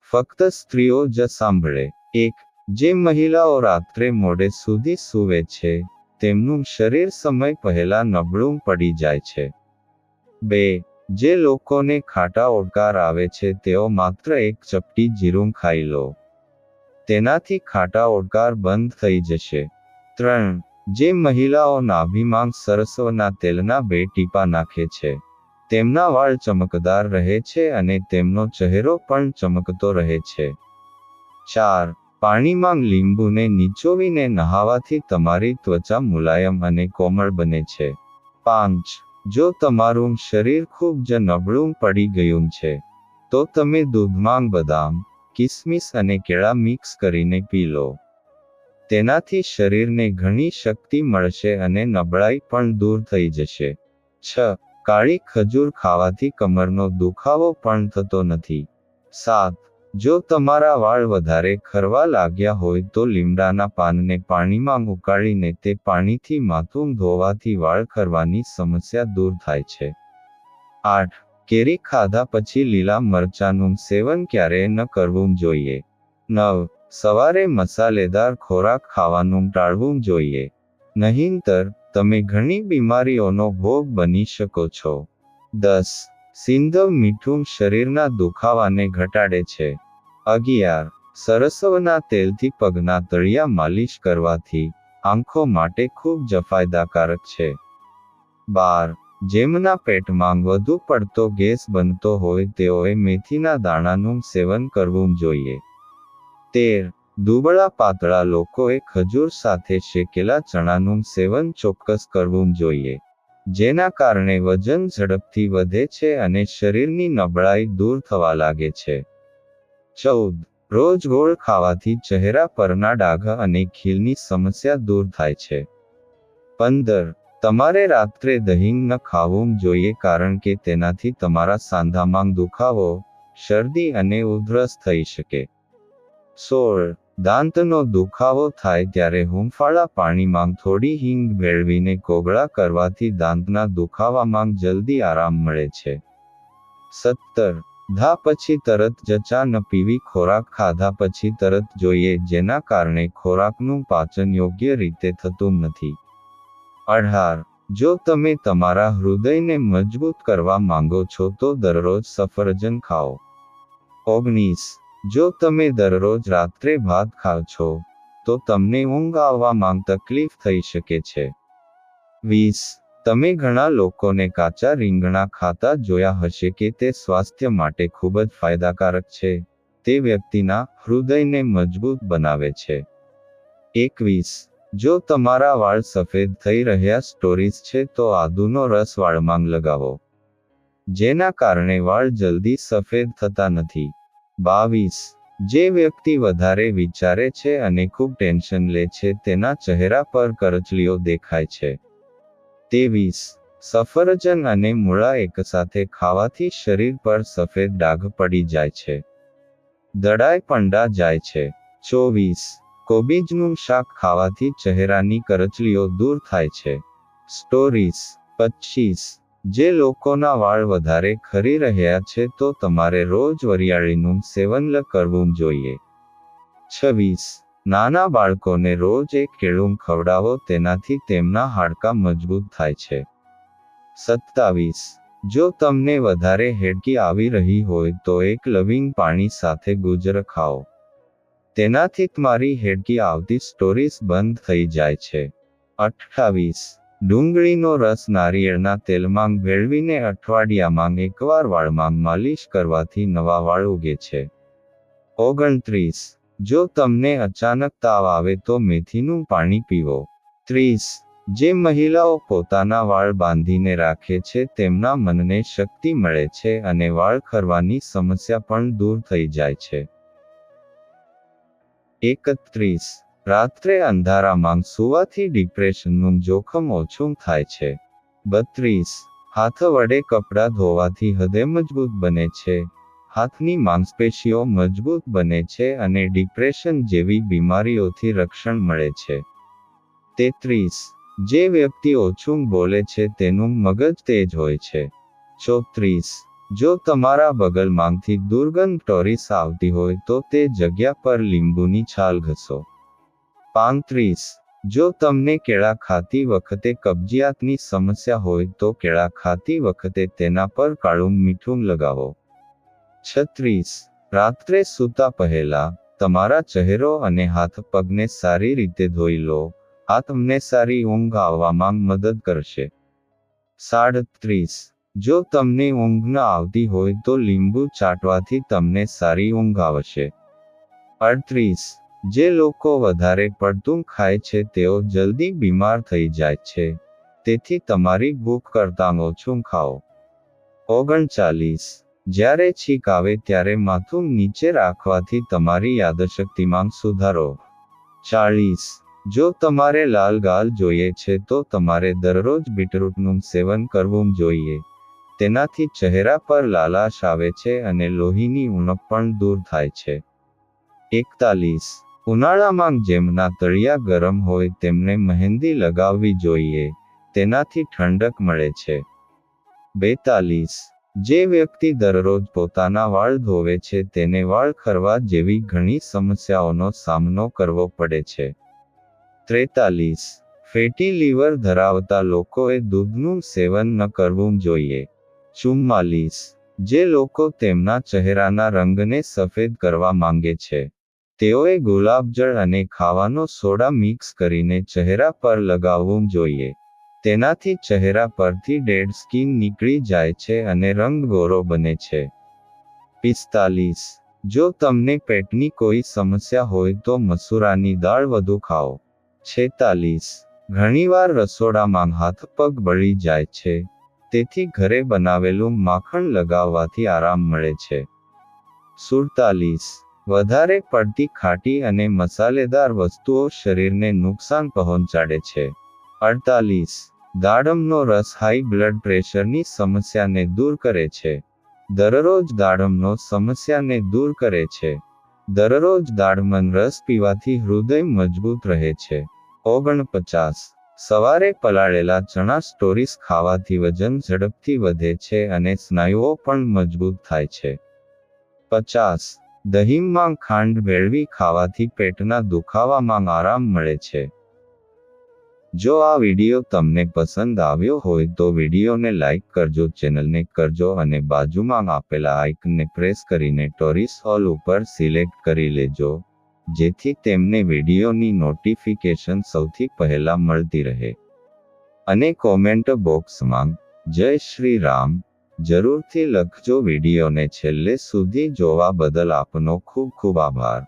ફક્ત સ્ત્રીઓ જ સાંભળે. 1. જે મહિલાઓ રાત્રે મોડે સુધી સૂવે છે, તેમનું શરીર સમય પહેલા નબળું પડી જાય છે. 2. જે લોકોને ખાટા ઓડકાર આવે છે તેઓ માત્ર એક ચપટી જીરું ખાઈ લો. તેનાથી ખાટા ઓડકાર બંધ થઈ જશે. 3. જે મહિલાઓ નાભીમાં સરસવના તેલના 2 ટીપા નાખે છે, તેમના વાળ ચમકદાર રહે છે અને તેમનો ચહેરો પણ ચમકતો રહે છે. 4. પાણીમાં લીંબુને નીચોવીને નહાવાથી તમારી ત્વચા મુલાયમ અને કોમળ બને છે. 5. જો તમારું શરીર ખૂબ જ નબળું પડી ગયું છે, તો તમે દૂધમાં બદામ, કિસમિસ અને કેળા મિક્સ કરીને પી લો. તેનાથી શરીરને ઘણી શક્તિ મળશે અને નબળાઈ પણ દૂર થઈ જશે. 6. કાળી ખજૂર ખાવાથી કમરનો દુખાવો પણ થતો નથી. 7. જો તમારા વાળ વધારે ખરવા લાગ્યા હોય તો લીમડાના પાનને પાણીમાં ઉકાળીને તે પાણીથી માથું ધોવાથી વાળ ખરવાની સમસ્યા દૂર થાય છે. 8. કેરી ખાધા પછી લીલા મરચાંનું સેવન ક્યારેય ન કરવું જોઈએ. 9. સવારે મસાલેદાર ખોરાક ખાવાનું ટાળવું જોઈએ. નહીંતર, તમે ઘણી બીમારીઓનો ભોગ બની શકો છો. 10. સિંધવ મીઠું શરીરના દુખાવાને ઘટાડે છે. 11. સરસવના તેલથી પગના તળિયા માલિશ કરવાથી આંખો માટે ખૂબ જ ફાયદાકારક છે. 12. જેમના પેટમાં વધુ પડતો ગેસ બનતો હોય તેઓએ મેથીના દાણાનું સેવન કરવું જોઈએ. 13. દુબળા પાતળા લોકોએ ખજૂર સાથે શેકેલા ચણાનું સેવન ચોક્કસ કરવું જોઈએ, જેના કારણે વજન ઝડપથી વધે છે અને શરીરની નબળાઈ દૂર થવા લાગે છે. 14. રોજ ગોળ ખાવાથી ચહેરા પરના ડાઘ અને ખીલની સમસ્યા દૂર થાય છે. 15. તમારે રાત્રે દહીં ન ખાવું જોઈએ કારણ કે તેનાથી તમારા સાંધામાં દુખાવો, શરદી અને ઉધરસ થઈ શકે. 16. દાંતનો દુખાવો થાય ત્યારે હૂંફાળા પાણીમાં થોડી હિંગ ભેળવીને કોગળા કરવાથી દાંતના દુખાવામાં જલ્દી આરામ મળે છે. 17. ધા પછી તરત જ ચા ન પીવી. ખોરાક ખાધા પછી તરત જોઈએ જેના કારણે ખોરાકનું પાચન યોગ્ય રીતે થતું નથી. 18. જો તમે તમારા હૃદયને મજબૂત કરવા માંગો છો તો દરરોજ સફરજન ખાઓ. 19. જો તમે દરરોજ રાત્રે ભાત ખાવ છો, તો તમને ઊંઘ આવવામાં તકલીફ થઈ શકે છે. 20. તમે ઘણા લોકોને કાચા રીંગણા ખાતા જોયા હશે કે તે સ્વાસ્થ્ય માટે ખૂબ જ ફાયદાકારક છે. તે વ્યક્તિના હૃદયને મજબૂત બનાવે છે. 21. જો તમારા વાળ સફેદ થઈ રહ્યા સ્ટોરીઝ છે તો આદુનો રસ વાળમાં લગાવો, જેના કારણે વાળ જલ્દી સફેદ થતા નથી. 22. જે વ્યક્તિ વધારે વિચારે છે અને ખૂબ ટેન્શન લે છે તેના ચહેરા પર કરચલીઓ દેખાય છે. 23. સફરજન અને મૂળા એકસાથે ખાવાથી શરીર પર સફેદ ડાઘ પડી જાય છે. દડાઈ પંડા જાય છે. 24. કોબીજનું શાક ખાવાથી ચહેરાની કરચલીઓ દૂર થાય છે. સ્ટોરીઝ. 25. જે લોકોના વાળ વધારે ખરી રહ્યા છે તો તમારે રોજ વરિયાળીનું સેવન કરવું જોઈએ. 26. નાના બાળકોને રોજ એક કેળું ખવડાવો, તેનાથી તેમના હાડકાં મજબૂત થાય છે. 27. જો તમને વધારે હેડકી આવી રહી હોય તો એક લવિંગ પાણી સાથે ગુજર ખાઓ. તેનાથી તમારી હેડકી આવતી સ્ટોરીઝ બંધ થઈ જાય છે. 28. ડુંગળીનો રસ નારિયેળના તેલમાં ભેળવીને અઠવાડિયામાં એકવાર વાળમાં માલિશ કરવાથી નવા વાળ ઉગે છે. 29. જો તમને અચાનક તાવ આવે તો મેથીનું પાણી પીવો. 30. જે મહિલાઓ પોતાના વાળ બાંધીને રાખે છે તેમના મનને શક્તિ મળે છે અને વાળ ખરવાની સમસ્યા પણ દૂર થઈ જાય છે. 31. રાત્રે અંધારામાં સૂવાથી ડિપ્રેશનનું જોખમ ઓછું થાય છે. 32. હાથ વડે કપડાં ધોવાથી હૃદય મજબૂત બને છે, હાથની માંસપેશીઓ મજબૂત બને છે અને ડિપ્રેશન જેવી બીમારીઓથી રક્ષણ મળે છે. 33. જે વ્યક્તિ ઓછું બોલે છે તેનું મગજ તેજ હોય છે. 34. જો તમારા બગલમાંથી દુર્ગંધ ટોરીસ આવતી હોય તો તે જગ્યા પર લીંબુની છાલ ઘસો. 35. જો તમને કેળા ખાતી વખતે કબજિયાતની સમસ્યા હોય તો કેળા ખાતી વખતે તેના પર કાળું મીઠું લગાવો. 36. રાત્રે સૂતા પહેલા તમારા ચહેરો અને હાથ પગને સારી રીતે ધોઈ લો. આ તમને સારી ઊંઘ આવવામાં મદદ કરશે. 37. જો તમને ઊંઘ ન આવતી હોય તો લીંબુ ચાટવાથી તમને સારી ઊંઘ આવશે. 38. જે લોકો વધારે પડતું ખાય છે તેઓ જલ્દી બીમાર થઈ જાય છે, તેથી તમારી ભૂખ કરતાં ઓછું ખાઓ. 39. જ્યારે છીંક આવે ત્યારે માથું નીચે રાખવાથી તમારી યાદશક્તિમાં સુધારો. 40. જો તમારે લાલ ગાલ જોઈએ છે તો તમારે દરરોજ બીટરૂટનું સેવન કરવું જોઈએ. તેનાથી ચહેરા પર લાલાશ આવે છે અને લોહીની ઉણપ પણ દૂર થાય છે. 41. ઉનાળામાં જેમના તળિયા ગરમ હોય તેમને મહેંદી લગાવવી જોઈએ, તેનાથી ઠંડક મળે છે. 42. જે વ્યક્તિ દરરોજ પોતાના વાળ ધોવે છે તેને વાળ ખરવા જેવી ઘણી સમસ્યાઓનો સામનો કરવો પડે છે. 43. ફેટી લીવર ધરાવતા લોકોએ દૂધનું સેવન ન કરવું જોઈએ. 44. જે લોકો તેમના ચહેરાના રંગને સફેદ કરવા માંગે છે, તેઓએ ગુલાબજળ અને ખાવાનો સોડા મિક્સ કરીને ચહેરા પર લગાવવું જોઈએ. તેનાથી ચહેરા પરથી ડેડ સ્કિન નીકળી જાય છે અને રંગ ગોરો બને છે. 45. જો તમને પેટની કોઈ સમસ્યા હોય તો મસૂરાની દાળ વધુ ખાઓ. 46. ઘણીવાર રસોડામાં હાથ પગ બળી જાય છે, તેથી ઘરે બનાવેલું માખણ લગાવવાથી આરામ મળે છે. 47. વધારે પડતી ખાટી અને મસાલેદાર વસ્તુઓ શરીરને નુકસાન પહોંચાડે છે. 48. દાડમનો રસ હાઈ બ્લડ પ્રેશરની સમસ્યાને દૂર કરે છે. દરરોજ દાડમનો સમસ્યાને દૂર કરે છે. દરરોજ દાડમનો રસ પીવાથી હૃદય મજબૂત રહે છે. 49. સવારે પલાળેલા ચણા સ્ટોરીસ ખાવાથી વજન ઝડપથી વધે છે અને સ્નાયુઓ પણ મજબૂત થાય છે. 50. દહીંમાં ખાંડ ભેળવી ખાવાથી પેટના દુખાવામાં આરામ મળે છે. જો આ વિડિયો તમને પસંદ આવ્યો હોય તો વિડિયોને લાઇક કરજો, ચેનલને કરજો અને બાજુમાં આપેલા આઇકનને પ્રેસ કરીને ટોરીસ ઓલ ઉપર સિલેક્ટ કરી લેજો, જેથી તેમને વિડિયોની નોટિફિકેશન સૌથી પહેલા મળતી રહે. અને કોમેન્ટ બોક્સમાં જય શ્રી રામ જરૂરથી લખજો. વિડિયોને છેલ્લે સુધી જોવા બદલ આપનો ખૂબ ખૂબ આભાર.